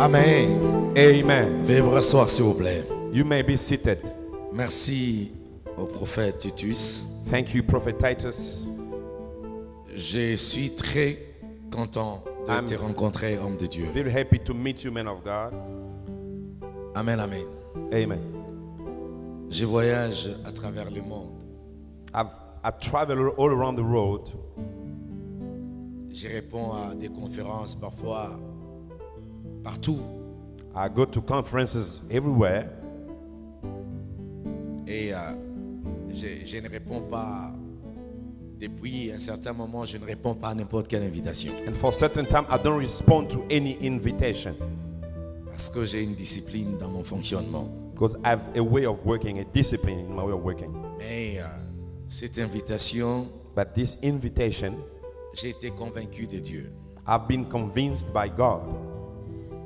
Amen. Amen. Veuillez vous rasseoir s'il vous plaît. You may be seated. Merci au prophète Titus. Thank you, Prophet Titus. Je suis très content de te rencontrer, homme de Dieu. Very happy to meet you, man of God. Amen, amen. Amen. Je voyage à travers le monde. I travel all around the world. Je réponds à des conférences parfois partout. I go to conferences everywhere. Et je ne réponds pas, depuis un certain moment, je ne réponds pas à n'importe quelle invitation. And for a certain time, I don't respond to any invitation. Parce que j'ai une discipline dans mon fonctionnement. Because I have a way of working, a discipline in my way of working. Mais cette invitation, But this invitation, j'ai été convaincu de Dieu. I've been convinced by God.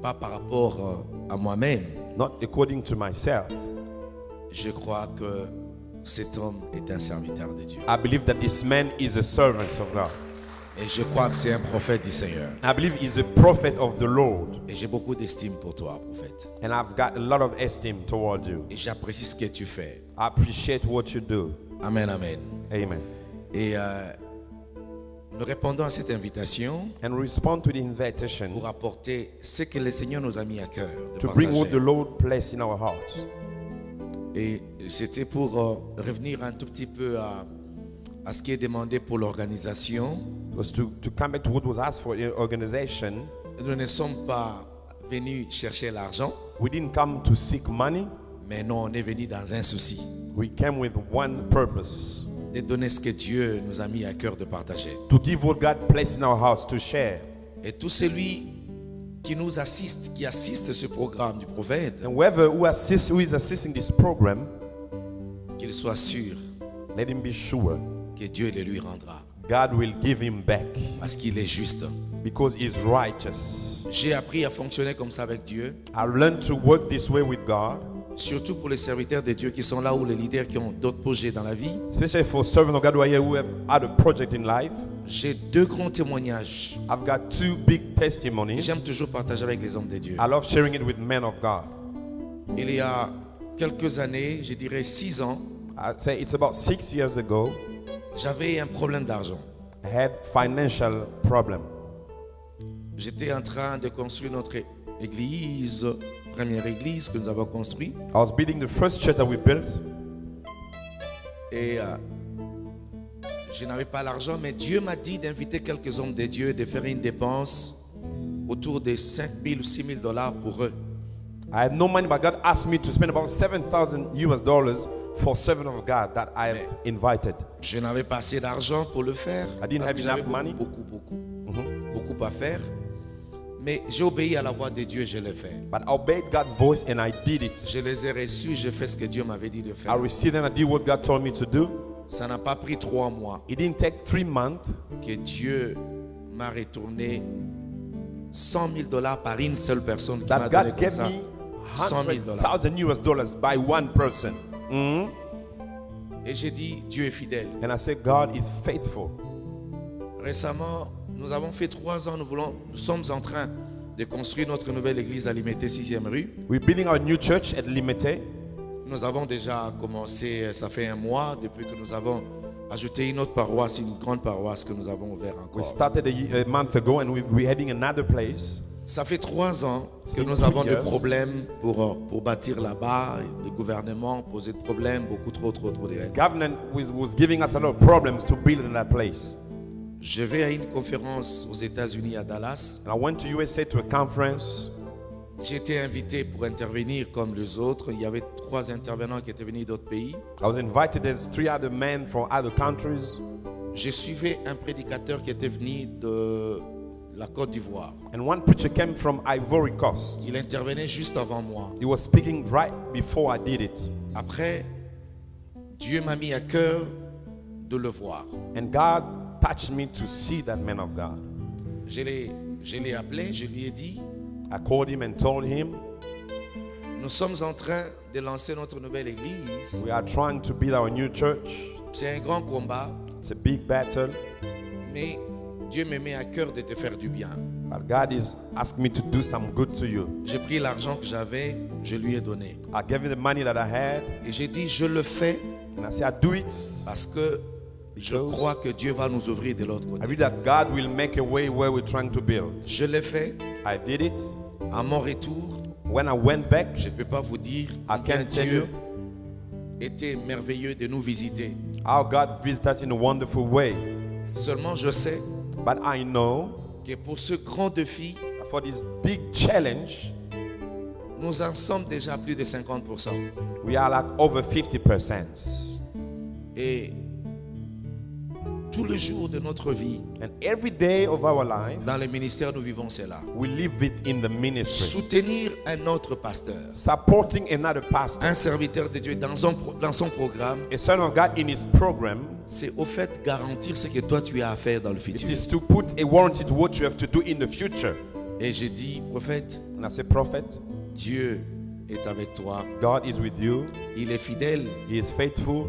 Pas par rapport à moi-même. Not according to myself. Je crois que cet homme est un serviteur de Dieu. I believe that this man is a servant of God. Et je crois que c'est un prophète du Seigneur. I believe he's a prophet of the Lord. Et j'ai beaucoup d'estime pour toi, prophète. And I've got a lot of esteem towards you. Et j'apprécie ce que tu fais. I appreciate what you do. Amen, amen. Amen. Et nous répondons à cette invitation And respond to the invitation pour apporter ce que le Seigneur nous a mis à cœur de to bring what the partager. Lord placed in our hearts. Et c'était pour revenir un tout petit peu à ce qui est demandé pour l'organisation. It was to come back to what was asked for in organization. Nous ne sommes pas venus chercher l'argent, We didn't come to seek money. mais non, on est venu dans un souci, We came with one purpose. de donner ce que Dieu nous a mis à cœur de partager. To give what God placed in our hearts to share. Et tout celui qui nous assiste, qui assiste ce programme du prophète, And whoever who is assisting this program, qu'il soit sûr let him be sure que Dieu le lui rendra, God will give him back parce qu'il est juste. because he's righteous. J'ai appris à fonctionner comme ça avec Dieu, I learned to work this way with God, surtout pour les serviteurs de Dieu qui sont là, ou les leaders qui ont d'autres projets dans la vie. especially for servants of God who are here who have had a project in life. J'ai deux grands témoignages. I've got two big testimonies. J'aime toujours partager avec les hommes de Dieu. I love sharing it with men of God. Il y a quelques années, je dirais 6 ans, I'd say it's about 6 years ago, j'avais un problème d'argent. I had financial problem. J'étais en train de construire notre église, première église que nous avons construite. I was building the first church that we built. Et je n'avais pas l'argent, mais Dieu m'a dit d'inviter quelques hommes de Dieu, de faire une dépense autour de 5 000 ou 6 000 dollars pour eux. I had no money, but God asked me to spend about $7,000 for servant of God that I have invited. Je n'avais pas assez d'argent pour le faire. I didn't parce have que j'avais enough money. beaucoup à faire. Mais j'ai obéi à la voix de Dieu, je l'ai fait. But I obeyed God's voice and I did it. Je les ai reçus, j'ai fait ce que Dieu m'avait dit de I faire. received and I did what God told me to do. Ça n'a pas pris 3 mois It didn't take 3 months que Dieu m'a retourné 100 000 dollars par une seule personne qui m'a that donné God comme gave ça me 100 000 dollars. $100,000 by one person. Et j'ai dit, Dieu est fidèle. And I said, God is faithful. Récemment, nous avons fait 3 ans, nous sommes en train de construire notre nouvelle église à Limité 6e rue. We're building our new church at Limete. Nous avons déjà commencé, ça fait 1 mois, depuis que nous avons ajouté une autre paroisse, une grande paroisse que nous avons ouverte We encore. started a month ago and we're heading another place. Ça fait 3 ans que been nous 2 avons des years. problèmes pour bâtir là-bas. Le gouvernement posait de problèmes, beaucoup trop de règles. Government was giving us a lot of problems to build in that place. Je vais à une conférence aux États-Unis à Dallas. And I went to USA to a conference. J'ai été invité pour intervenir comme les autres. Il y avait 3 intervenants qui étaient venus d'autres pays. I was invited as 3 other men from other countries. Je suivais un prédicateur qui était venu de la Côte d'Ivoire. And one preacher came from Ivory Coast. Il intervenait juste avant moi. He was speaking right before I did it. Après, Dieu m'a mis à cœur de le voir. And God touched me to see that man of God. Je l'ai appelé, je lui ai dit, I called him and told him, nous sommes en train de lancer notre nouvelle église. we are trying to build our new church. C'est un grand combat, It's a big battle. mais Dieu me met à cœur de te faire du bien. But God is asking me to do some good to you. J'ai pris l'argent que j'avais, je lui ai donné. I gave you the money that I had, Et j'ai dit, je le fais and I say I do it. parce que je crois que Dieu va nous ouvrir de l'autre I côté. believe that God will make a way where we're trying to build. Je l'ai fait. I did it. À mon retour, When I went back, je ne peux pas vous dire I combien can't tell Dieu you était merveilleux de nous visiter. how God visited us in a wonderful way. Seulement, je sais But I know que pour ce grand défi, that for this big challenge, nous en sommes déjà à plus de 50%. we are like over 50%. Et tous les jours de notre vie, And every day of our life, dans le ministère, nous vivons cela. we live it in the ministry. Soutenir un autre pasteur, Supporting another pastor, un serviteur de Dieu dans son programme, a son of God in his program, c'est au fait garantir ce que toi tu as à faire dans le it futur. is to put a warranty to what you have to do in the future. Et j'ai dit, prophète, And I say, prophet, Dieu est avec toi, God is with you. il est fidèle, He is faithful.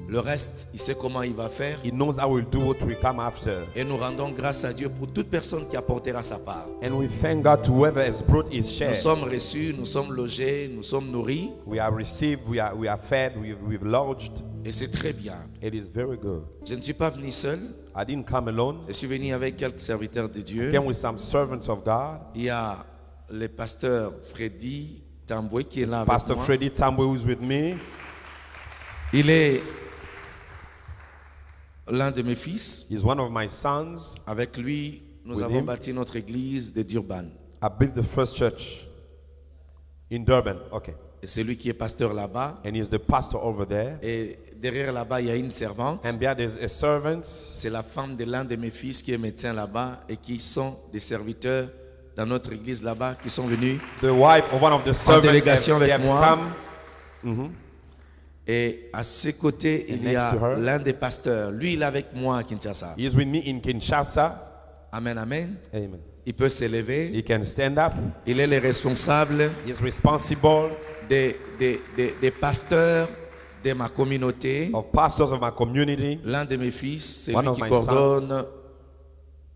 le reste, il sait comment il va faire. He knows how we'll do what will come after. Et nous rendons grâce à Dieu pour toute personne qui apportera sa part. And we thank God to whoever has brought his share. Nous sommes reçus, nous sommes logés, nous sommes nourris. We are received, we are fed, we've lodged. Et c'est très bien. It is very good. Je ne suis pas venu seul. I didn't come alone. Je suis venu avec quelques serviteurs de Dieu. I came with some servants of God. Il y a le pasteur Freddy Tamboué qui est là avec Pastor moi. Freddie Tambwe, who's with me. Il est l'un de mes fils. He's one of my sons. Avec lui, nous With avons him. bâti notre église de Durban. I built the first church in Durban. Okay. Et c'est lui qui est pasteur là-bas. And he's the pastor over there. Et derrière là-bas, il y a une servante. And there there's a servant. C'est la femme de l'un de mes fils qui est médecin là-bas et qui sont des serviteurs dans notre église là-bas qui sont venus. The wife of one of the servants. délégation they avec have moi. come. Et à ses côtés, il y next a to her. l'un des pasteurs. Lui, il est avec moi à Kinshasa. He is with me in Kinshasa. Amen, amen. Amen. Il peut s'élever. He can stand up. Il est le responsable He is responsible des pasteurs de ma communauté. of pastors of my community. L'un de mes fils, c'est One lui of qui my coordonne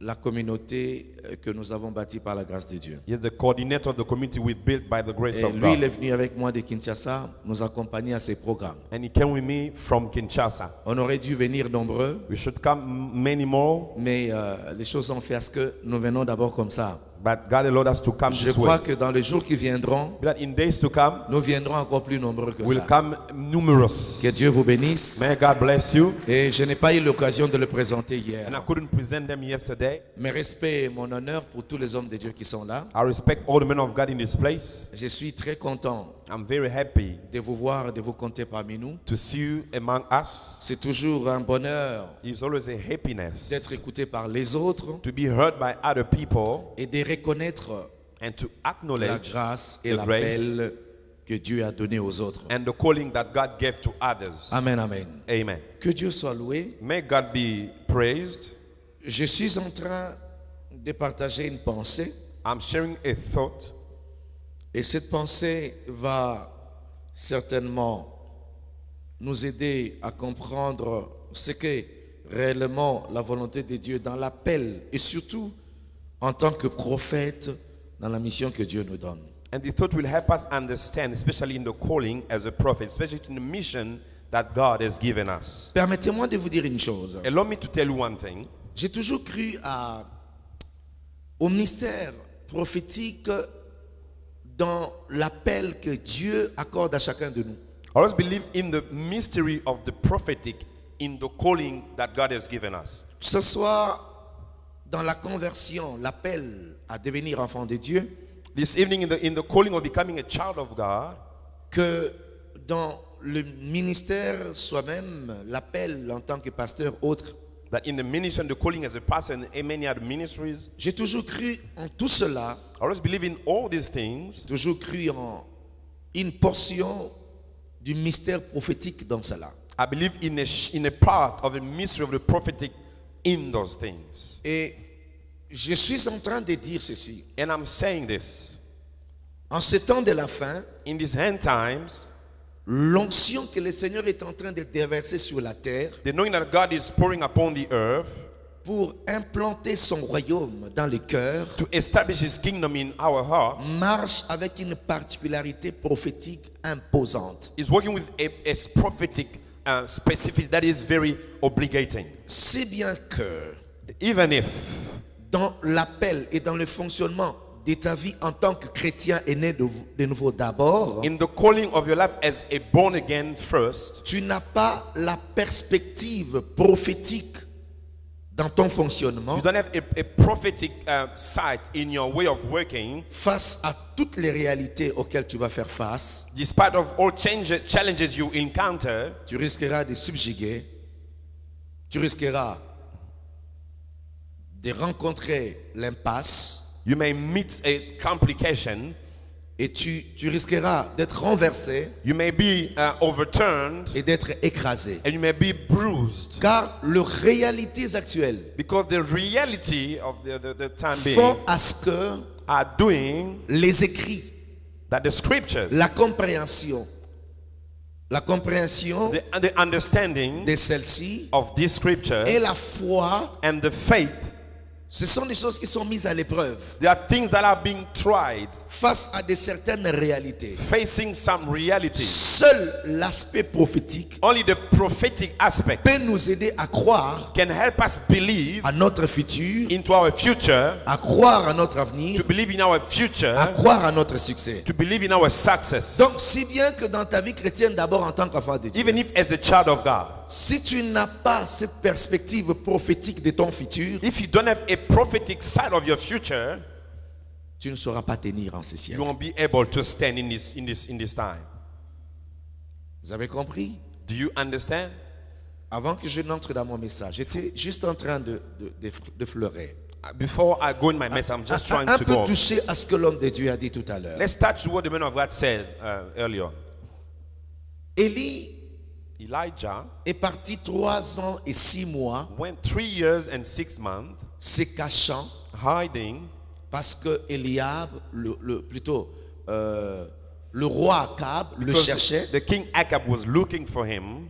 la communauté que nous avons bâtie par la grâce de Dieu. He is the coordinator of the community we built by the grace Et of lui, il est God. venu avec moi de Kinshasa, nous accompagner à ses programmes. And he came with me from Kinshasa. On aurait dû venir nombreux, We should come many more, mais les choses ont fait à ce que nous venons d'abord comme ça. but God allowed us to come Je this crois way. que dans les jours qui viendront, That in days to come, nous viendrons encore plus nombreux que we'll ça. come numerous. Que Dieu vous bénisse. May God bless you. Et je n'ai pas eu l'occasion de le présenter hier. And I couldn't present them yesterday. Mes respects et mon honneur pour tous les hommes de Dieu qui sont là. I respect all the men of God in this place. Je suis très content I'm very happy de vous voir et de vous compter parmi nous. to see you among us. C'est toujours un bonheur It's always a happiness d'être écouté par les autres to be heard by other people et de reconnaître and to la acknowledge grâce et the l'appel que Dieu a donné aux autres. and the calling that God gave to others. Amen, amen. Amen. Que Dieu soit loué. May God be praised. Je suis en train de partager une pensée I'm sharing a thought, et cette pensée va certainement nous aider à comprendre ce qu'est réellement la volonté de Dieu dans l'appel et surtout en tant que prophète dans la mission que Dieu nous donne. and the thought will help us understand, especially in the calling as a prophet, especially in the mission that God has given us. Permettez-moi de vous dire une chose. Allow me to tell you one thing. J'ai toujours cru au mystère prophétique dans l'appel que Dieu accorde à chacun de nous. I always believe in the mystery of the prophetic, in the calling that God has given us. Que ce soit dans la conversion, l'appel à devenir enfant de Dieu, This evening, in the calling of becoming a child of God, que dans le ministère soi-même, l'appel en tant que pasteur autre. that in the ministry and the calling as a pastor and in many other ministries, J'ai toujours cru en tout cela, I always believe in all these things. toujours cru en une portion du mystère prophétique dans cela. I believe in a part of the mystery of the prophetic in those things. Et je suis en train de dire ceci. And I'm saying this. En ce temps de la fin, In these end times, l'onction que le Seigneur est en train de déverser sur la terre the knowing that God is pouring upon the earth pour implanter son royaume dans les cœurs, to establish His kingdom in our hearts, marche avec une particularité prophétique imposante. is working with a prophetic specific that is very obligating. Si bien que Even if dans l'appel et dans le fonctionnement de ta vie en tant que chrétien est né de nouveau d'abord, in the calling of your life as a born again first, tu n'as pas la perspective prophétique dans ton fonctionnement you don't have a prophetic sight in your way of working, face à toutes les réalités auxquelles tu vas faire face, despite of all challenges you encounter, tu risqueras de subjuguer, tu risqueras de rencontrer l'impasse you may meet a complication, et tu risqueras d'être renversé you may be overturned, et d'être écrasé. and you may be bruised. Car les réalités actuelles Because the reality of the time being font à ce que are doing les écrits, that the scriptures, la compréhension the understanding de celle-ci of these scriptures et la foi, and the faith, ce sont des choses qui sont mises à l'épreuve there are things that are being tried, face à de certaines réalités. facing some reality. Seul l'aspect prophétique Only the prophetic aspect peut nous aider à croire can help us believe à notre futur, into our future, à croire à notre avenir, to believe in our future, à croire à notre succès. to believe in our success. Donc, si bien que dans ta vie chrétienne, d'abord en tant qu'enfant de Dieu, Even if as a child of God, si tu n'as pas cette perspective prophétique de ton futur, if you don't have a prophetic side of your future, tu ne sauras pas tenir en ces you siècles. won't be able to stand in this time. Vous avez compris? Do you understand? Avant que je n'entre dans mon message, j'étais juste en train de fleurer. Before I go in my message, I'm just trying Un to peu go. toucher à ce que l'homme de Dieu a dit tout à l'heure. Let's touch what the man of God said earlier. Élie Elijah est parti 3 ans et 6 mois went 3 years and 6 months se cachant hiding parce que Eliab, le roi Akab, le because cherchait, the king Ahab was looking for him,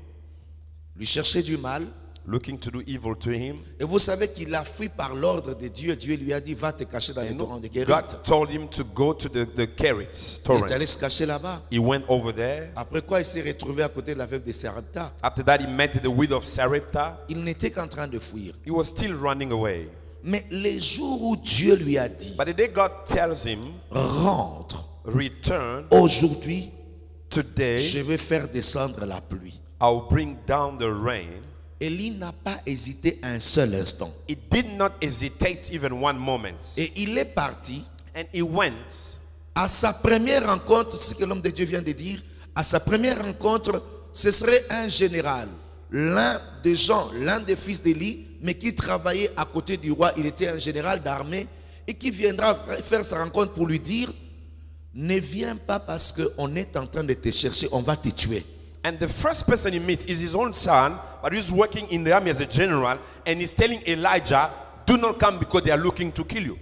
lui cherchait du mal. looking to do evil to him. Et vous savez qu'il a fui par l'ordre de Dieu. Dieu lui a dit, va te cacher dans les torrents de Kérit. God told him to go to the Kerit Il est allé torrent. se cacher là-bas. He went over there. Après quoi, il s'est retrouvé à côté de la veuve de Sarepta. After that, he met the widow of Sarepta. Il n'était qu'en train de fuir. He was still running away. Mais les jours où Dieu lui a dit, But the day God tells him, rentre, return, aujourd'hui, today je vais faire descendre la pluie. I'll bring down the rain. Élie n'a pas hésité un seul instant. He did not hesitate even one moment. Et il est parti And he went à sa première rencontre, ce que l'homme de Dieu vient de dire, à sa première rencontre, ce serait un général, l'un des gens, l'un des fils d'Élie, mais qui travaillait à côté du roi. Il était un général d'armée et qui viendra faire sa rencontre pour lui dire, ne viens pas parce qu'on est en train de te chercher, on va te tuer. And the first person he meets is his own son, but he's working in the army as a general, and he's telling Elijah, do not come because they are looking to kill you.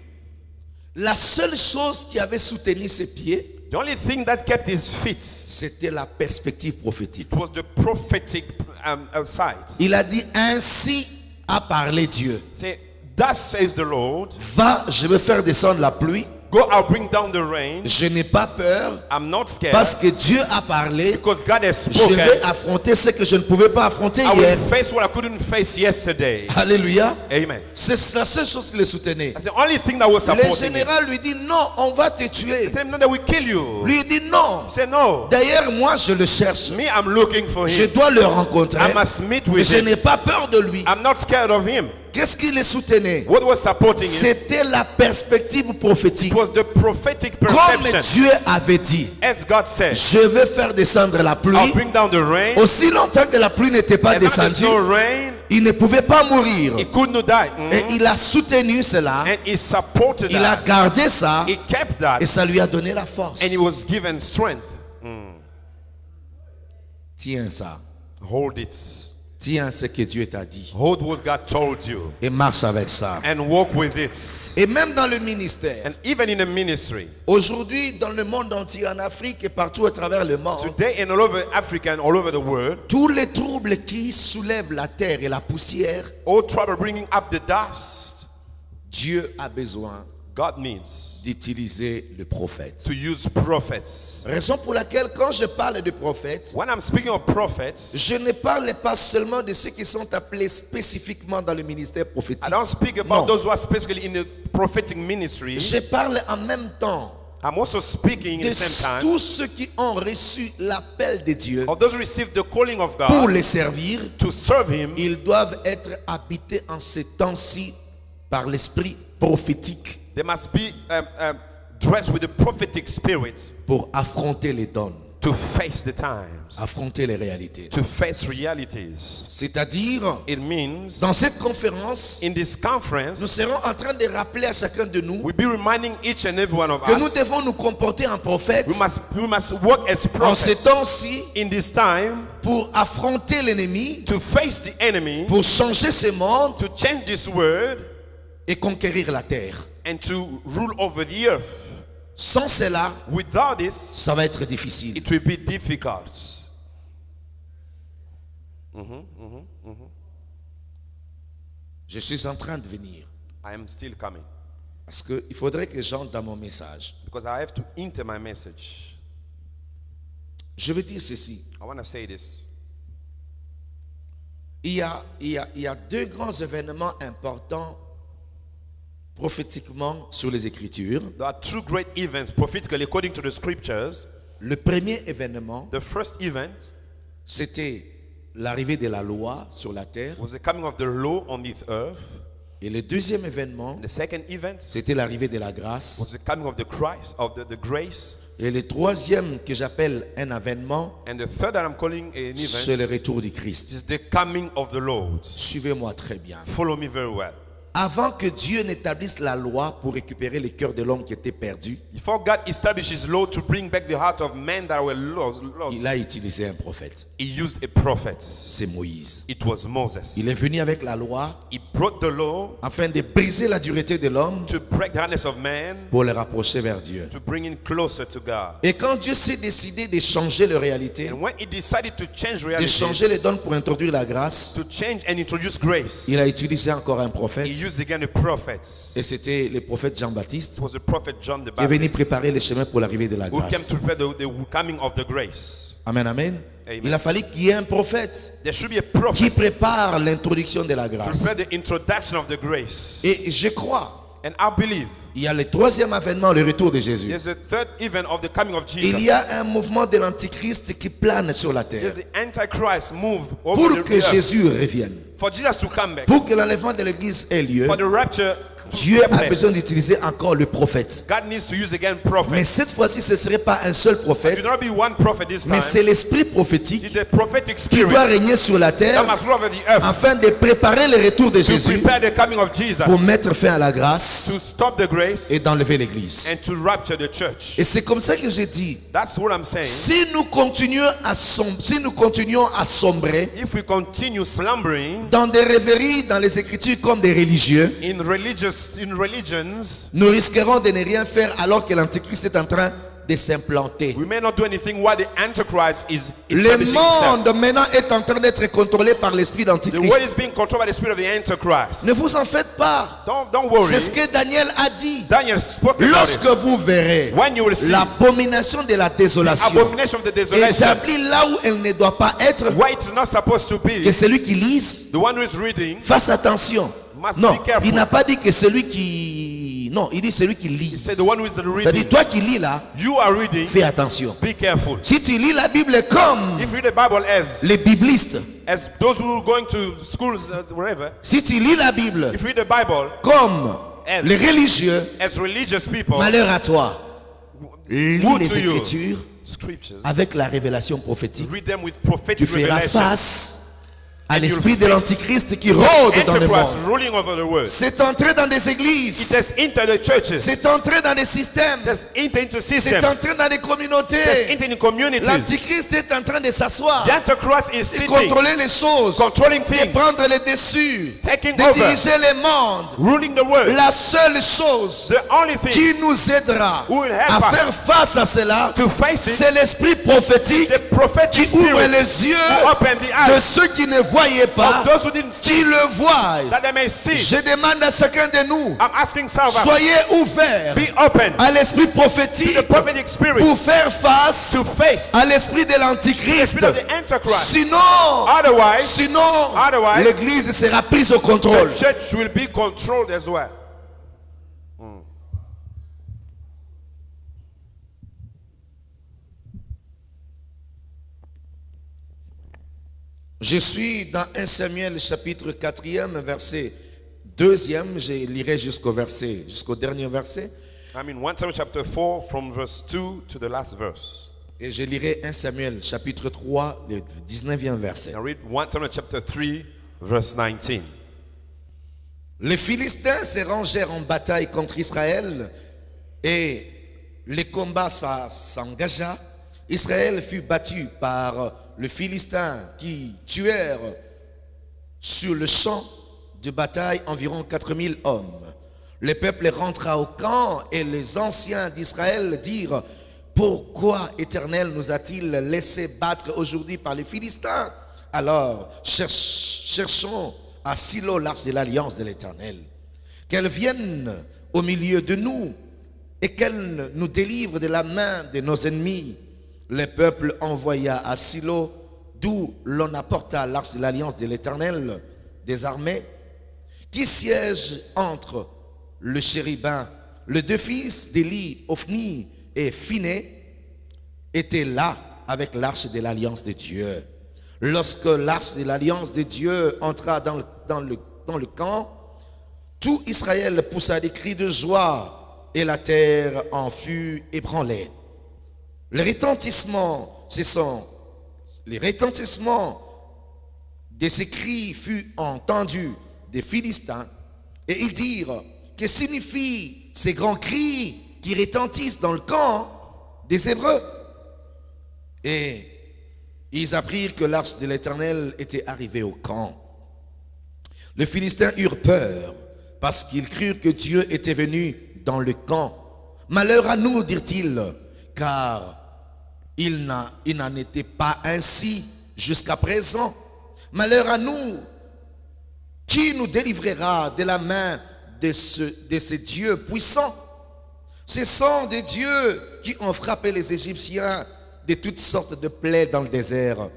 La seule chose qui avait soutenu ses pieds, The only thing that kept his feet c'était la perspective prophétique. was the prophetic side. Il a dit, ainsi a parlé Dieu. Say, thus says the Lord, Va, je vais faire descendre la pluie. go, I'll bring down the rain. Je n'ai pas peur I'm not scared parce que Dieu a parlé. because God has Je vais spoken. affronter ce que je ne pouvais pas affronter I hier. will face what I couldn't face yesterday. Alléluia. Amen. C'est la seule chose qui le soutenait. That's the only thing that was Le supporting him. général lui dit non, on va te tuer. Tell him no, that we kill you. Lui il dit non. Say no. D'ailleurs, moi je le cherche. Me, I'm looking for Je him. dois le rencontrer. I must meet Mais with je him. n'ai pas peur de lui. I'm not scared of him. Qu'est-ce qui le soutenait? What was supporting him? C'était la perspective prophétique. It was the prophetic Comme perception. Dieu avait dit, As God said, je vais faire descendre la I'll pluie. bring down the rain. Aussi longtemps que la pluie n'était pas As long as there's descendue, no rain, il ne pouvait pas mourir. he could not die. Et il a soutenu cela. And he supported Il a that. gardé ça. He kept that. Et ça lui a donné la force. And he was given strength. Tiens ça. Hold it. Tiens ce que Dieu t'a dit. Hold what God told you. Et marche avec ça. And walk with it. Et même dans le ministère. And even in the ministry. Aujourd'hui, dans le monde entier, en Afrique et partout à travers le monde, Today and all over Africa and all over the world, tous les troubles qui soulèvent la terre et la poussière all trouble bringing up the dust Dieu a besoin God needs d'utiliser le prophète. to use prophets. Raison pour laquelle quand je parle de prophète, When I'm speaking of prophets, je ne parle pas seulement de ceux qui sont appelés spécifiquement dans le ministère I prophétique. don't speak about Non. those who are specifically in the prophetic ministry. Je parle en même temps I'm also speaking de at the same time tous ceux qui ont reçu l'appel de Dieu of those who receive the calling of pour God les servir. to serve Him. Ils doivent être habités en ces temps-ci par l'esprit prophétique They must be dressed with the prophetic spirit pour affronter les dons, to face the times, affronter les réalités. to face realities. C'est-à-dire, It means dans cette conférence, in this nous conference, serons en train de rappeler à chacun de nous we'll be reminding each and every one of que nous us devons nous comporter en prophètes we must work as en ces prophets temps-ci in this time pour affronter l'ennemi, to face the enemy, pour changer ce monde to change this world, et conquérir la terre. and to rule over the earth. Sans cela, Without this, ça va être difficile. it will be difficult. Je suis en train de venir I am still coming parce qu'il faudrait que j'entre dans mon message. because I have to enter my message. Je veux dire ceci. I want to say this. Il y a deux grands événements importants prophétiquement sur les Écritures. There are two great events prophetically according to the scriptures. Le premier événement, The first event c'était l'arrivée de la loi sur la terre. was the coming of the law on this earth. Et le deuxième événement, The second event c'était l'arrivée de la grâce. was the coming of the Christ, of the grace. Et le troisième que j'appelle un avènement, And the third that I'm calling an c'est event le retour du Christ. is the coming of the Lord. Suivez-moi très bien. Follow me very well. Avant que Dieu n'établisse la loi pour récupérer les cœurs de l'homme qui étaient perdus, Before God established His law to bring back the heart of men that were lost, il a utilisé un prophète. He used a prophet. C'est Moïse. It was Moses. Il est venu avec la loi He brought the law afin de briser la dureté de l'homme to break the hardness of man, pour le rapprocher vers Dieu. to bring him closer to God. Et quand Dieu s'est décidé de changer leur réalité, And when He decided to change de reality, changer les dons pour introduire la grâce, to change and introduce grace, il a utilisé encore un He prophète. used again a prophet. Et c'était le prophète Jean-Baptiste It was the prophet John the qui est venu Baptist préparer le chemin pour l'arrivée de la who came grâce. to prepare the coming of the grace. Amen, amen. Amen. Il a fallu qu'il y ait un prophète There should be a qui prophet prépare l'introduction de la to grâce. prepare the introduction of the grace. Et je crois, And I believe il y a le troisième avènement, le retour de Jésus. there's a third event of the coming of Il Jesus. y a un mouvement de l'antichrist qui plane sur la terre There's the Antichrist move over pour the que earth. Jésus revienne. For Jesus to come back, Pour que l'enlèvement de l'église ait lieu, for the rapture to Dieu take a place, besoin d'utiliser encore le prophète. God needs to use again Mais prophets. cette fois-ci, ce ne serait pas un seul It prophète, should not be one prophet this mais time. c'est l'esprit prophétique It's the prophetic qui spirit doit régner sur la that terre must rule over the earth afin de préparer le retour de to Jésus prepare the coming of Jesus, pour mettre fin à la grâce to stop the grace et d'enlever l'église. and to rapture the church. Et c'est comme ça que j'ai dit, That's what I'm saying. si nous continuons à sombrer If we continue slumbering dans des rêveries dans les Écritures comme des religieux, in religions, nous risquerons de ne rien faire alors que l'Antichrist est en train de s'implanter. we may not do anything while the Antichrist is Le establishing himself. monde maintenant est en train d'être contrôlé par l'esprit The d'Antichrist. world is being controlled by the spirit of the Antichrist. Ne vous en faites pas. Don't worry. C'est ce que Daniel a dit. Daniel spoke about Lorsque it. vous verrez When you will see l'abomination de la désolation abomination of the desolation, établie là où elle ne doit pas être, where it is not supposed to que be, celui qui lise the one who is reading fasse attention. must Non, be careful. il n'a pas dit que celui qui... Non, il dit celui qui lit. He said the one who is C'est-à-dire, reading. toi qui lis là, You are reading. fais attention. Be careful. Si tu lis la Bible comme If you read the Bible les biblistes, as those who are going to schools, wherever, si tu lis la Bible if you read the Bible comme As- les religieux, as religious people, malheur à toi. Lis woe les to you. Écritures Scriptures, avec la révélation prophétique. read them with Tu prophetic feras revelation. face à And l'esprit you'll de face l'antichrist qui rôde dans le Antichrist monde. ruling over the world. C'est entré dans des It églises. has entered the churches. C'est entré dans des systèmes. It has entered into C'est systems. entré dans des It has communautés. entered in communities. L'antichrist est en train de s'asseoir, The Antichrist is de sitting, contrôler les choses, controlling de things, prendre les dessus, taking de over, diriger les mondes. ruling the world. La seule chose The only thing qui nous aidera who will help à us faire face à cela, to face it, c'est l'esprit prophétique the prophetic qui ouvre spirit les yeux who open the de eyes ceux qui ne voient voyaient pas, of those who didn't see, qu'ils le voient. that they may see. Je demande à chacun de nous, I'm asking some of us, soyez ouverts be open à l'esprit to prophétique the prophetic spirit, pour faire face to face à l'esprit de the l'antichrist. spirit of the Antichrist. Sinon, Otherwise, l'église sera prise au contrôle. the church will be controlled as well. Je suis dans 1 Samuel chapitre 4e, verset 2e. Je lirai jusqu'au dernier verset. I'm in 1 Samuel chapter 4 from verse 2 to the last verse. Et je lirai 1 Samuel chapitre 3, le 19e verset. I read 1 Samuel chapter 3 verse 19. Les Philistins se rangèrent en bataille contre Israël et le combat s'engagea. Israël fut battu par les Philistins qui tuèrent sur le champ de bataille environ 4000 hommes. Le peuple rentra au camp et les anciens d'Israël dirent: pourquoi Éternel nous a-t-il laissé battre aujourd'hui par les Philistins? Alors cherchons à Silo l'arche de l'alliance de l'Éternel, qu'elle vienne au milieu de nous et qu'elle nous délivre de la main de nos ennemis. Le peuple envoya à Silo, d'où l'on apporta l'arche de l'alliance de l'Éternel des armées, qui siège entre le chérubin. Les deux fils d'Élie, Ophni et Phiné, étaient là avec l'arche de l'alliance de Dieu. Lorsque l'arche de l'alliance de Dieu entra dans le camp, tout Israël poussa des cris de joie et la terre en fut ébranlée. Le retentissement de ces cris fut entendu des Philistins et ils dirent: que signifient ces grands cris qui retentissent dans le camp des Hébreux? Et ils apprirent que l'arche de l'Éternel était arrivée au camp. Les Philistins eurent peur parce qu'ils crurent que Dieu était venu dans le camp. Malheur à nous, dirent-ils, car il n'en était pas ainsi jusqu'à présent. Malheur à nous, qui nous délivrera de la main de ces dieux puissants? Ce sont des dieux qui ont frappé les Égyptiens de toutes sortes de plaies dans le désert.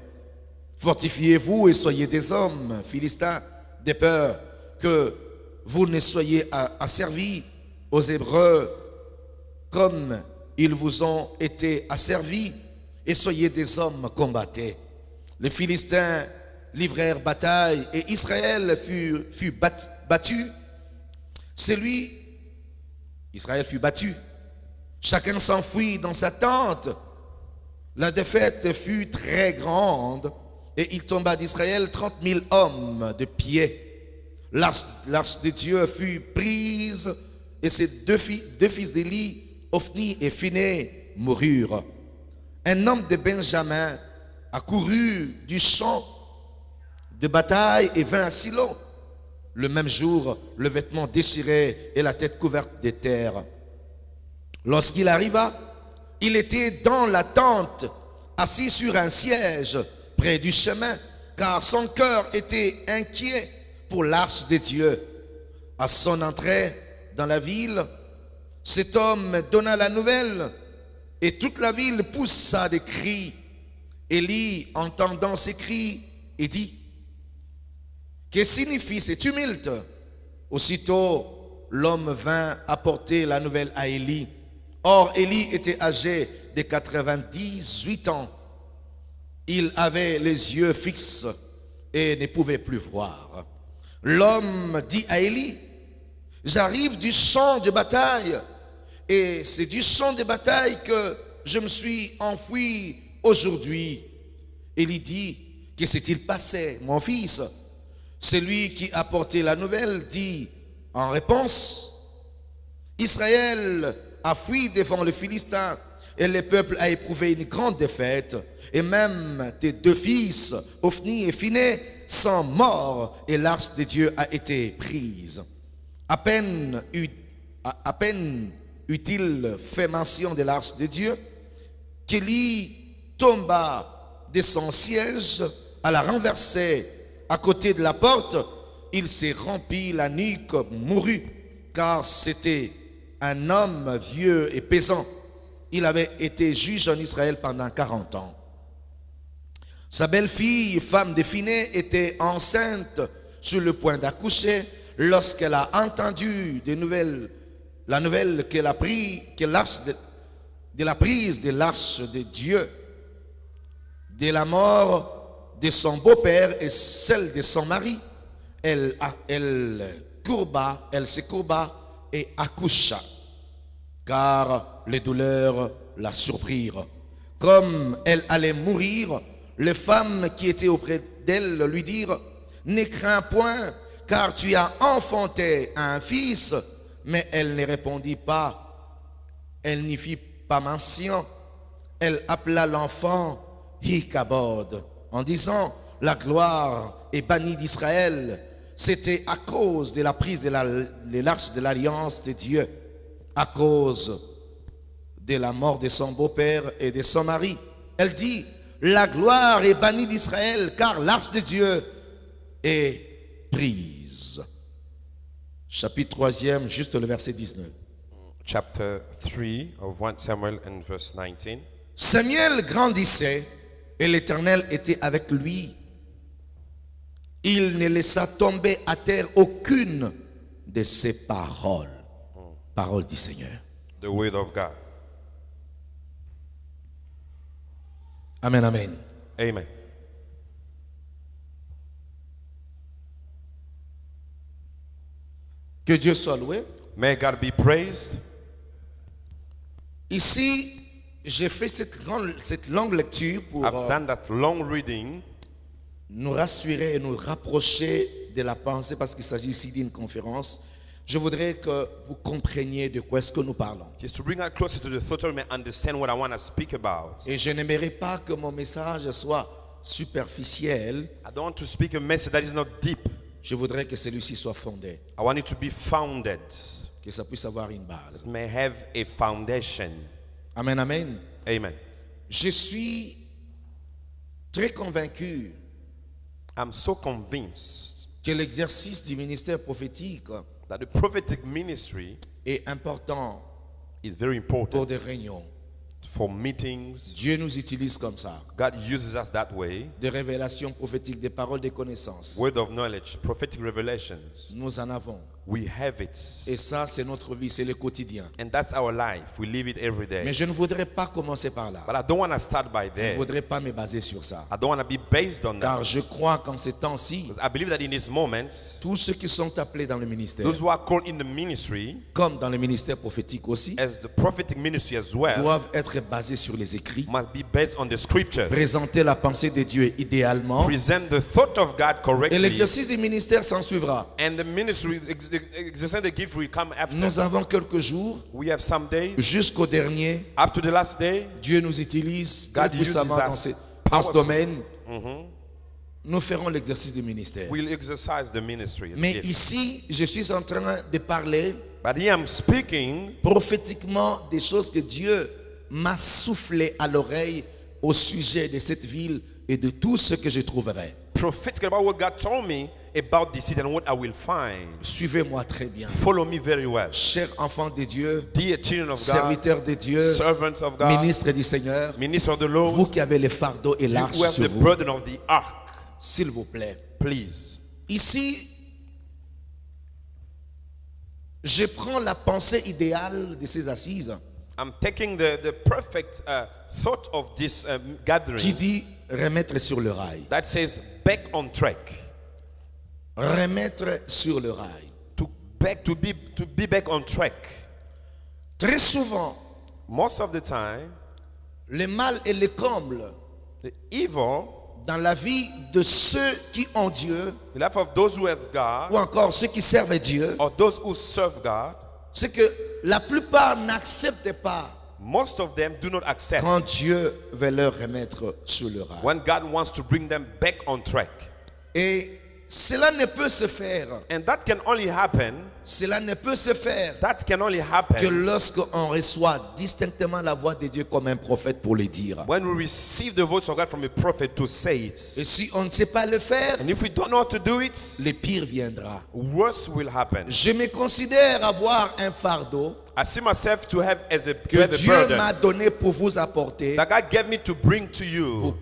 Fortifiez-vous et soyez des hommes, Philistins, de peur que vous ne soyez asservis aux Hébreux comme ils vous ont été asservis, et soyez des hommes combattez. Les Philistins livrèrent bataille et Israël fut battu. Israël fut battu. Chacun s'enfuit dans sa tente. La défaite fut très grande et il tomba d'Israël 30 000 hommes de pied. L'arche de Dieu fut prise et ses deux fils d'Élie, Ophni et Phiné, moururent. Un homme de Benjamin accourut du champ de bataille et vint à Silo. Le même jour, le vêtement déchiré et la tête couverte de terre. Lorsqu'il arriva, il était dans la tente, assis sur un siège près du chemin, car son cœur était inquiet pour l'arche de Dieu. À son entrée dans la ville, cet homme donna la nouvelle et toute la ville poussa des cris. Élie, entendant ces cris, et dit: que signifie ce tumulte? Aussitôt, l'homme vint apporter la nouvelle à Élie. Or, Élie était âgé de 98 ans. Il avait les yeux fixes et ne pouvait plus voir. L'homme dit à Élie: j'arrive du champ de bataille, et c'est du champ de bataille que je me suis enfui aujourd'hui. Élie dit: que s'est-il passé, mon fils? Celui qui a porté la nouvelle dit en réponse: Israël a fui devant les Philistins et le peuple a éprouvé une grande défaite. Et même tes deux fils, Ophni et Phiné, sont morts et l'arche de Dieu a été prise. À peine eut-il fait mention de l'arche de Dieu qu'Élie tomba de son siège, à la renverser à côté de la porte, il s'est rempli la nuque, mourut, car c'était un homme vieux et pesant. Il avait été juge en Israël pendant 40 ans. Sa belle-fille, femme de Phinée, était enceinte sur le point d'accoucher lorsqu'elle a entendu la nouvelle qu'elle a pris, de la prise de l'arche de Dieu, de la mort de son beau-père et celle de son mari. Elle se courba et accoucha, car les douleurs la surprirent. Comme elle allait mourir, les femmes qui étaient auprès d'elle lui dirent: ne crains point, car tu as enfanté un fils. Mais elle ne répondit pas, elle n'y fit pas mention. Elle appela l'enfant Ichabod, en disant: la gloire est bannie d'Israël. C'était à cause de la prise de l'arche de l'alliance de Dieu, à cause de la mort de son beau-père et de son mari. Elle dit: la gloire est bannie d'Israël, car l'arche de Dieu est prise. Chapitre 3, juste le verset 19. Chapter 3 of 1 Samuel and verse 19. Samuel grandissait et l'Éternel était avec lui. Il ne laissa tomber à terre aucune de ses paroles. Parole du Seigneur. The word of God. Amen, amen. Amen. Que Dieu soit loué. May God be praised. Ici, j'ai fait cette longue lecture pour I've done that long reading nous rassurer et nous rapprocher de la pensée, parce qu'il s'agit ici d'une conférence. Je voudrais que vous compreniez de quoi est-ce que nous parlons. just to bring us closer to the thought, so we may understand what I want to speak about. Et je n'aimerais pas que mon message soit superficiel. I don't want to speak a message that is not deep. Je voudrais que celui-ci soit fondé, I want it to be founded. que ça puisse avoir une base. It may have a foundation. Amen, amen. Amen. Je suis très convaincu I'm so convinced que l'exercice du ministère prophétique that the prophetic ministry est important is very pour important des réunions. for meetings. Dieu nous utilise comme ça. God uses us that way. Des révélations prophétiques, des paroles de connaissance. Word of knowledge, prophetic revelations. Nous en avons. We have it. Et ça, c'est notre vie, c'est le quotidien. And that's our life. We live it every Mais day. je ne voudrais pas commencer par là. But I don't want to start by Je ne there. voudrais pas me baser sur ça. I don't want to be based on Car that. je crois qu'en ces temps-ci, Because I believe that in these moments, tous ceux qui sont appelés dans le ministère, those who are called in the ministry, comme dans le ministère prophétique aussi, as the prophetic ministry as well, doivent être basés sur les écrits, must be based on the scriptures. présenter la pensée de Dieu idéalement, Present the thought of God et correctly. l'exercice du ministère s'en suivra. And the ministry, exercising the gift will come after. Nous avons quelques jours, We have some days, jusqu'au dernier, up to the last day, Dieu nous utilise très God uses puissamment dans us dans ce domaine. Mhm. Nous ferons l'exercice du ministère. We'll exercise the ministry. Mais Yes. ici, je suis en train de parler But here I'm speaking prophétiquement des choses que Dieu m'a soufflé à l'oreille au sujet de cette ville et de tout ce que je trouverai. prophetically about what God told me about this city and what I will find. Suivez-moi très bien. Follow me very well. Chers enfants de Dieu, Dear children of God, serviteurs de Dieu, servants of God, ministres du Seigneur, minister of the Lord, vous qui avez les fardeaux et you l'arche who have sur the vous, burden of the ark, s'il vous plaît. please. Ici, je prends la pensée idéale de ces assises I'm taking the perfect thought of this qui gathering dit remettre sur le rail. that says back on track. Remettre sur le rail. To be back on track. Très souvent, Most of the time, le mal et le comble the evil, dans la vie de ceux qui ont Dieu the life of those who have God, ou encore ceux qui servent Dieu, or those who serve God, c'est que la plupart n'acceptent pas most of them do not accept quand Dieu veut leur remettre sur le rail. when God wants to bring them back on track. Et cela ne peut se faire. And that can only happen, Cela ne peut se faire that can only que happen lorsqu'on reçoit distinctement la voix de Dieu comme un prophète pour le dire. when we receive the voice of God from a prophet to say it. Et si on ne sait pas le faire, And if we don't know how to do it, le pire viendra. worse will happen. Je me considère avoir un fardeau I see myself to have as a, to que have a Dieu burden m'a donné pour vous apporter, that God gave me to bring to you,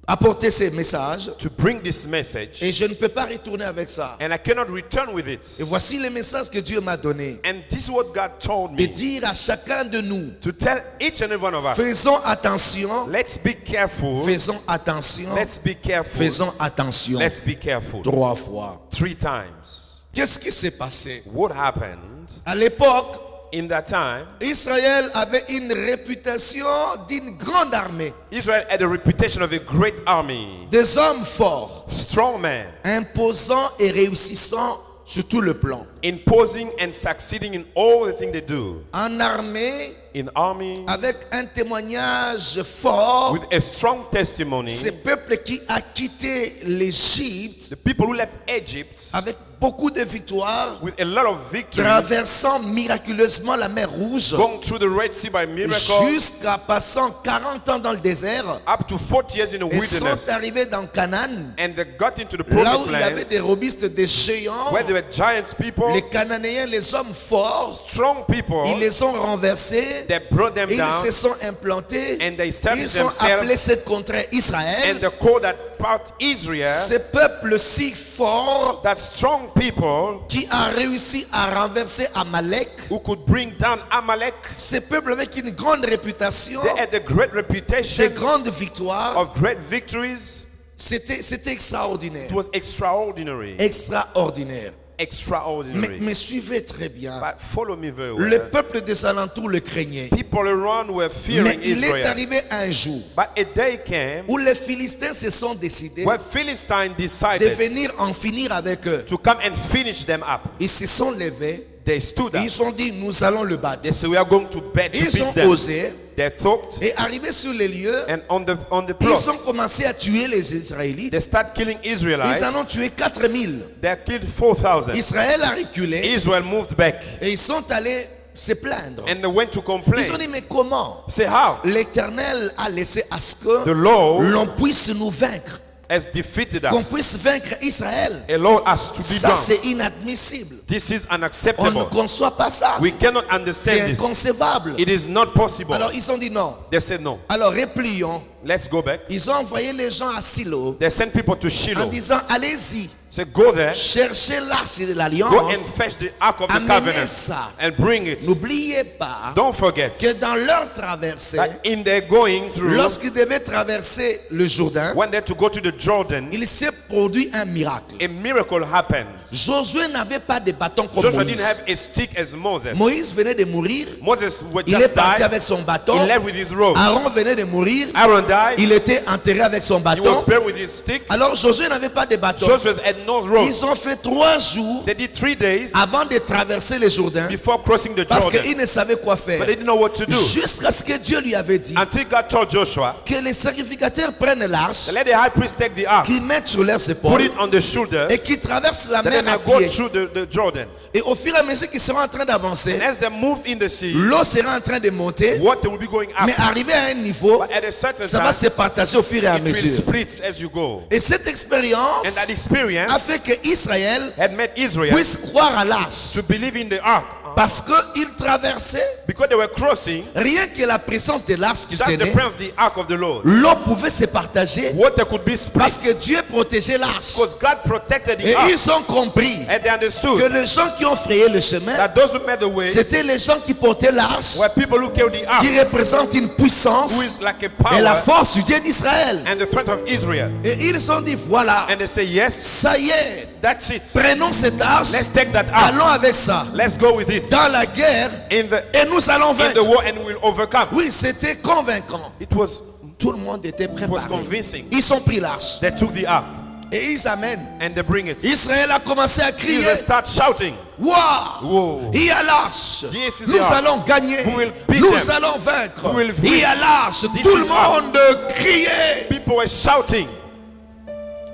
apporter ces messages, to bring this message, et je ne peux pas retourner avec ça. and I cannot return with Et it. voici les messages que Dieu m'a donnés. And this is what God told De me, dire à chacun de nous, to tell each and every one of us, faisons attention, let's be careful, faisons attention, let's be careful, faisons attention. let's be careful. 3 fois. 3 times. Qu'est-ce qui s'est passé? What happened À l'époque, in that time? Israël avait une réputation d'une grande armée, Israel had a reputation of a great army, des hommes forts, strong men, imposants et réussissants sur tout le plan. imposing and succeeding in all the things they do. En armée, In army, avec un témoignage fort, with a strong testimony, ce peuple qui a quitté l'Égypte the people who left Egypt avec beaucoup de victoires, with a lot of victories, traversant miraculeusement la mer Rouge, going through the Red Sea by miracle, jusqu'à passant 40 ans dans le désert, up to 40 years in the et wilderness, sont arrivés dans Canaan, and they got into the là où promised il y avait land, des robistes, des géants. where there were giants people, Les Cananéens, les hommes forts, strong people. ils les ont renversés, They brought them ils down, se sont implantés, and they established ils ont appelé themselves, cette contrée Israël. and they called that part Israel. Ce peuple si fort That strong people qui a réussi à renverser Amalek, who could bring down Amalek, ce peuple avec une grande réputation, they had a great de reputation grandes victoires, of great victories. c'était extraordinaire. It was extraordinary. Extraordinaire. Extraordinary. Mais suivez très bien. But follow me very Le well. peuple des alentours le craignait. People around were Mais fearing il est Israel. arrivé un jour But a day came où les Philistins se sont décidés where Philistines de decided venir en finir avec eux. to come and finish them up. Ils se sont levés They stood et up. ils ont dit nous allons le battre. They said, we are going to bed to Ils beat ont them. osé They thought, et arrivés sur les lieux, and on the ils ont plots, commencé à tuer les Israélites. they start killing Ils Israelites. en ont tué 4000. They killed 4,000. Israël a reculé Israel moved back, et ils sont allés se plaindre. and they went to Ils ont complain. dit mais comment Say how? l'Éternel a laissé à ce The que Lord l'on puisse nous vaincre, has defeated qu'on us. puisse vaincre Israël. Allow us to be Ça done. c'est inadmissible. This is On ne unacceptable. conçoit pas ça. We cannot C'est understand this. inconcevable. It is not possible. Alors ils ont dit non. They said no. Alors replions. Let's go back. Ils ont envoyé les gens à Silo They sent people to en Shiloh. disant allez-y, Say go there. cherchez l'arche de Go and l'alliance. fetch the ark of the Amenez covenant ça. and bring it. N'oubliez pas Don't forget que dans leur traversée, that in their going through, lorsqu'ils devaient traverser le Jourdain, when they're to go to the Jordan, il s'est produit un miracle. a miracle happened. Josué n'avait pas de bâton comme Joshua didn't Moïse. have a stick as Moses. Moïse venait de mourir, Moses il est just parti died. avec son bâton. He left with his robe. Aaron venait de mourir, Aaron died. il était enterré avec son He bâton. was buried with his stick. Alors Josué n'avait pas de bâton. Joshua had no robe. Ils ont fait 3 jours They did 3 days avant de traverser le Jourdain before crossing the parce Jordan. qu'ils ne savaient quoi But they faire. didn't know what to do. Jusqu'à ce que Dieu lui avait dit Until God told Joshua, que les sacrificateurs prennent l'arche, let the high priest take the ark, qu'ils mettent sur leurs put épaules it on the shoulders, et qu'ils traversent la that mer they à may go pied. through the Jordan. Et au fur et à mesure qu'ils seront en train d'avancer, And as they move in the sea, l'eau sera en train de monter, water will be going up. mais arrivé à un niveau, But at a certain ça va time, se partager au fur et à it will mesure. split as you go. Et cette expérience And that a experience fait que Israël had made Israel puisse croire à l'arche to believe in the ark. parce qu'ils traversaient Because they were crossing, rien que la présence de l'arche qu'ils just the tenaient. presence of the ark of the Lord. L'eau pouvait se partager Water could be parce split. que Dieu protégeait l'arche. Because God protected Et the ark. ils ont compris And they que understood les gens qui ont frayé le chemin, that those who made the way c'était les gens qui portaient l'arche, were people who carried the ark, qui représentent une who puissance is like a et la power force du Dieu d'Israël. and the strength of Israel. Et ils ont dit voilà, And they say, yes, ça y est, that's it. prenons cette arche, Let's take that ark. allons avec ça Let's go with it. dans la guerre In the et nous allons in the vaincre. war, and we'll overcome. Oui, c'était convaincant. It was Tout le monde était it was préparé. convincing. Ils ont pris l'arche They took the ark et ils amènent. and they bring it. Israël a commencé à crier. Israel start shouting. Waouh! Whoa. Il y a l'arche. This is Nous the ark. allons gagner. We will beat Nous them. allons vaincre. We will Il y a win. l'arche. This Tout le is ark. monde criait. People were shouting.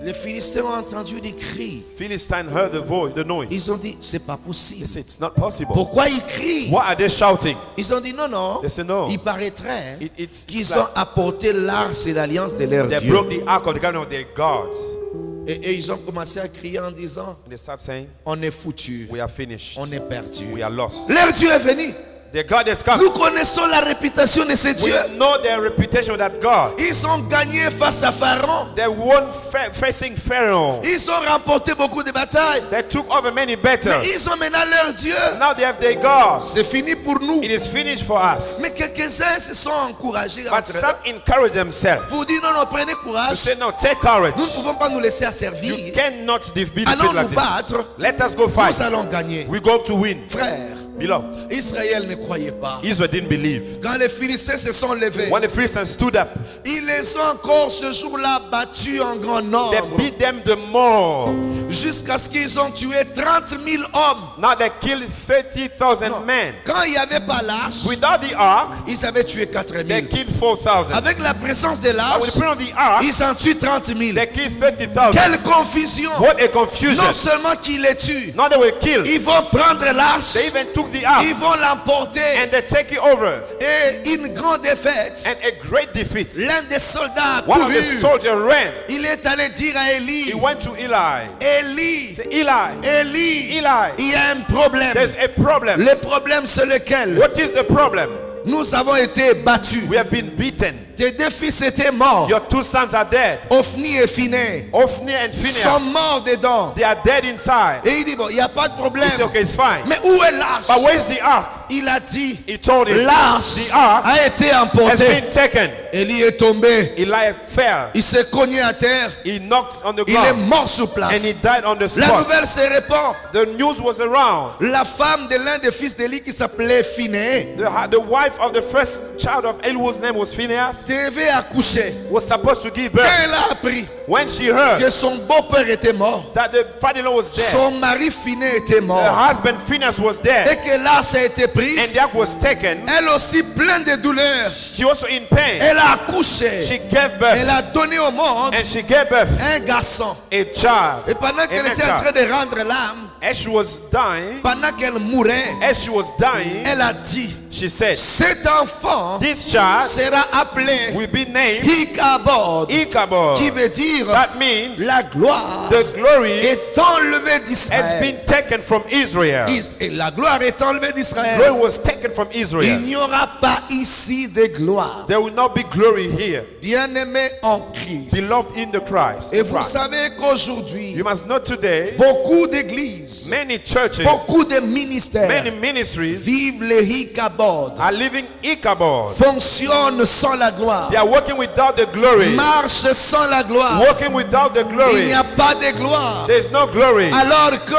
Les Philistins ont entendu des cris. Philistines heard the noise. Ils ont dit, c'est pas They possible. said, it's not possible. Pourquoi ils crient? Why are they shouting? Ils ont dit, non, non. They said, no. Il paraîtrait It's qu'ils like ont apporté l'arche et l'alliance de leur they Dieu. broke the ark of the covenant of their gods. Et ils ont commencé à crier en disant, And they start saying, on est foutu, we are finished. on est perdu. We are lost. Leur Dieu est venu. Their God has come. Nous connaissons la réputation de ces We dieux. know their reputation, that God. Ils ont gagné face à Pharaon. They won facing Pharaoh. Ils ont remporté beaucoup de batailles. They took over many battles. Mais ils ont maintenant leur Dieu. Now they have their God. C'est fini pour nous. It is finished for us. Mais quelques-uns se sont encouragés But entre eux some encourage themselves pour dire non, non, prenez to courage. say, no, take courage. Nous ne pouvons pas nous laisser You asservir. cannot be defeated Allons like nous this. battre. Let us go fight. Nous allons gagner. We're going to win. Frère, Beloved, Israël ne croyait pas. Israel didn't believe. Quand les Philistins se sont levés, When the Philistines stood up, ils les ont encore ce jour-là battus en grand they nombre. beat them the more. Jusqu'à ce qu'ils ont tué 30 000 hommes. Now they killed 30,000 men. Quand il n'y avait pas l'arche, Without the ark, ils avaient tué 4 000. they killed 4,000. Avec la présence de But with l'arche, the presence of the ark, ils en tuent 30 000. they killed 30,000. Quelle confusion! What a confusion. Non seulement qu'ils les tuent, Now they were killed. ils vont prendre l'arche, They even took the ark ils vont l'emporter and they take it over. et une grande défaite. And a great defeat. L'un des soldats a One of the couru. soldiers ran. Il est allé dire à Élie, He went to Eli. Élie, Say, Eli, il y a un problème. there's a problem. Le problème c'est lequel? What is the problem? Nous avons été battus. We have been beaten. Tes deux fils étaient morts. Your two sons are dead. Ophni et Phiné Ophni and sont Phinehas, morts dedans. they are dead inside. Et il dit, bon, il n'y a pas de problème. He said, okay, it's fine. Mais où est l'arche? But where's the ark? Il a dit, He told him, l'arche the ark a été has emportée. been taken. Élie est tombé. Eli fell. Il s'est cogné à terre. He knocked on the Il est ground mort sur and place. he died on the La spot. nouvelle se répand. The news was around. La femme de l'un des fils d'Élie qui s'appelait Phiné The wife of the first child of Eli, whose name was Phinehas, devait accoucher. was supposed to give Quand birth. elle a appris When she heard que son beau-père était mort, that the father-in-law was dead, son mari Phiné était her mort husband Phinehas was et dead, que l'arche a été and prise, the ark was taken, elle aussi pleine de douleur, she also in pain. elle a accouché. She gave birth, Elle a donné au monde and she gave birth un garçon. a child. Et pendant qu'elle Amen, était en train child. de rendre l'âme, As she was dying, pendant qu'elle mourait, elle a dit, she said, cet enfant this child sera appelé will be named Ichabod, Ichabod. qui veut dire That means la gloire the glory est enlevée has d'Israël. been taken from Israel. Et la gloire est enlevée Glory d'Israël. was taken from Il Israel. n'y aura pas ici de gloire. There will not be glory here. Bien-aimés en Christ. Beloved in the Christ. Et vous Christ. savez qu'aujourd'hui, You must know today, beaucoup d'églises, many churches, beaucoup de ministères many ministries vivent le Ichabod, are living Ichabod. fonctionnent sans la gloire, They are working without the glory. marchent sans la gloire. Working without the Il glory. n'y a pas de gloire. There is no glory. Alors que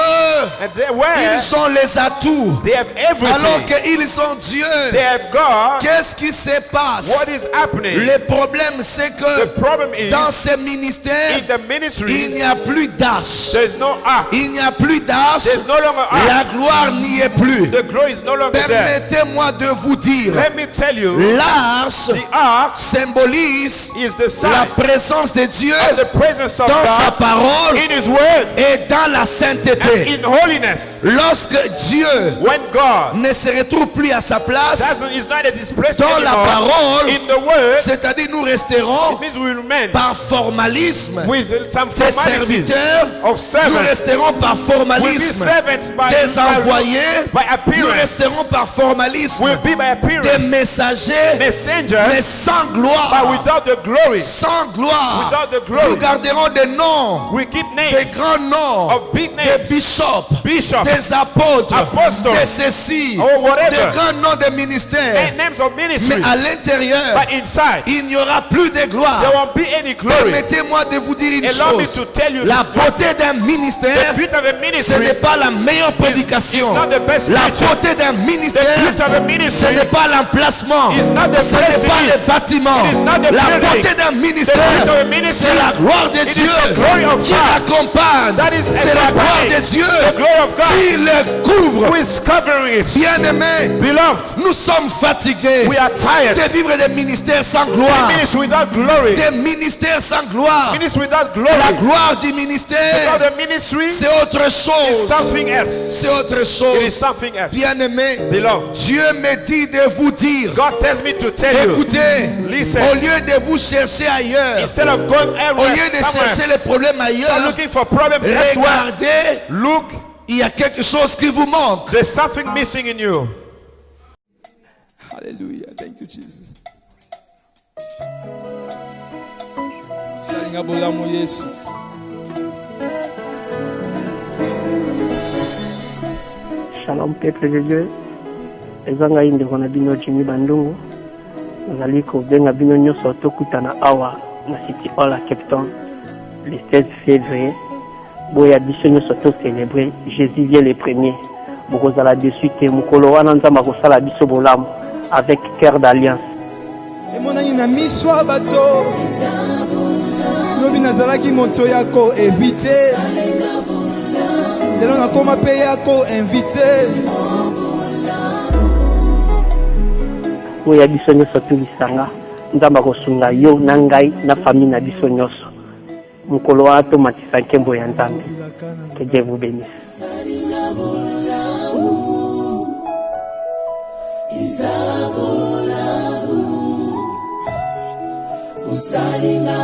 And they were, ils ont les atouts, they have alors everything. qu'ils sont Dieu, They have God. qu'est-ce qui se passe? What is happening? Le problème c'est The que problem is, dans ces ministères, in the il ministries, n'y a plus d'arche. there is no ark. Il n'y a plus d'arche. There's no longer ark. La gloire n'y est plus. The glory is no longer there. Permettez-moi de vous dire, Let me tell you, l'arche the ark symbolise is the la sign présence de Dieu of the presence of dans sa God parole in His word et dans la and sainteté. in holiness. Lorsque Dieu When God ne se retrouve plus à sa place is not at His place dans la anymore, parole, in the word, c'est-à-dire nous it resterons means we remain par formalisme with some des formalities serviteurs, of nous servants. resterons par We'll be formalisme servants des envoyés, by nous appearance. resterons par formalisme We'll be by des appearance messagers, mais messengers, sans but gloire. without the glory. Sans gloire. Without the glory. Nous garderons des noms, We keep des names grands noms, of big des names, bishops, bishops, des apôtres, apostles, des ceci, or whatever. des grands noms de ministères. and names of Mais ministry. à l'intérieur, But inside, il n'y aura plus de there gloire. won't be any glory. Permettez-moi de vous dire une Allow me chose. to tell you La this. beauté d'un The ministère, beauty of a ce ministry n'est pas la meilleure prédication. is not the best La preaching. beauté d'un The ministère, beauty of a ministry. Ce n'est pas l'emplacement. It's not the Ce n'est pas place le bâtiment. it is. It is not the La building. beauté d'un ministère, The beauty of a ministry. c'est la gloire de It is Dieu the glory of qui God. l'accompagne. That is C'est la gloire de accompanying Dieu the glory of God. qui le couvre. Who is covering it? Bien-aimés, Beloved, nous sommes fatigués we are tired. de vivre des ministères sans The gloire. ministry without glory. Des ministères sans gloire. Ministry without La glory. gloire du Because ministère, the ministry c'est autre is chose. something else. C'est autre It is chose. something else. Bien-aimés, Beloved, Dieu me dit de vous dire, God tells me to tell you, écoutez, listen, au lieu de vous chercher ailleurs, instead of going au everywhere, lieu de chercher somewhere, les problèmes start ailleurs, looking for problems elsewhere. regardez, Look, il y a quelque chose qui vous manque. there's something missing in you. Hallelujah. Thank you, Jesus. Salinga bolamu Yesu. Shalom peuple de Dieu. Ezanga indeko na bino Jimmy Bandungu. Nazali kobenga bino nyonso tokutana awa na City Hall à Cape Town le 16 février. Boya biso nyonso to célébrer Jésus vient le premier. Bokozala dessus te mukolo wana nzamba kosala biso bolamu avec cœur d'alliance. Emonani na miswa bato. Lobi nazalaki moto yako éviter. Lelo nakoma pe yako inviter. Boya biso nyonso tulisanga nzamba kosunga yo na ngai na famille na biso nyonso. Mukolo wana tomatisa nkembo ya Nzambe. Que Dieu vous bénisse. Osalinga